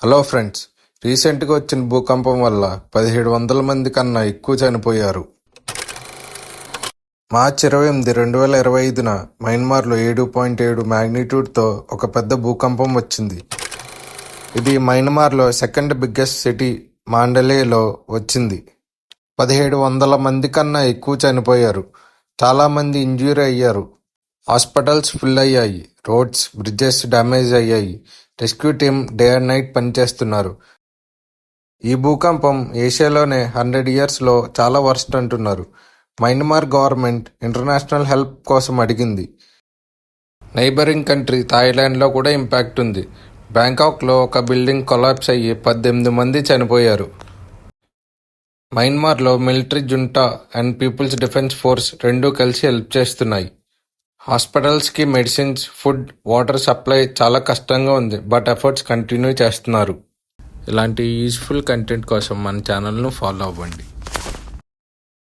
Hello friends, రీసెంట్గా వచ్చిన భూకంపం వల్ల 1700 మంది కన్నా ఎక్కువ చనిపోయారు. మార్చి 28, 2025న మయన్మార్లో 7.7 మ్యాగ్నిట్యూడ్తో ఒక పెద్ద భూకంపం వచ్చింది. ఇది మయన్మార్లో సెకండ్ బిగ్గెస్ట్ సిటీ మాండలేలో వచ్చింది. 1700 మంది కన్నా ఎక్కువ చనిపోయారు. చాలామంది ఇంజ్యూర్ అయ్యారు. హాస్పిటల్స్ ఫుల్ అయ్యాయి. రోడ్స్, బ్రిడ్జెస్ డ్యామేజ్ అయ్యాయి. Rescue team day and night పనిచేస్తున్నారు. ఈ భూకంపం ఏషియాలోనే 100 ఇయర్స్లో చాలా వర్స్ట్ అంటున్నారు. మయన్మార్ గవర్నమెంట్ ఇంటర్నేషనల్ హెల్ప్ కోసం అడిగింది. నైబరింగ్ కంట్రీ థాయిలాండ్లో కూడా ఇంపాక్ట్ ఉంది. బ్యాంకాక్లో ఒక బిల్డింగ్ కొలాప్స్ అయ్యి 18 మంది చనిపోయారు. మయన్మార్లో military junta and people's defence force రెండూ కలిసి హెల్ప్ చేస్తున్నాయి. హాస్పిటల్స్కి మెడిసిన్స్, ఫుడ్, వాటర్ సప్లై చాలా కష్టంగా ఉంది, బట్ ఎఫర్ట్స్ కంటిన్యూ చేస్తున్నారు. ఇలాంటి యూస్ఫుల్ కంటెంట్ కోసం మన ఛానల్ను ఫాలో అవ్వండి.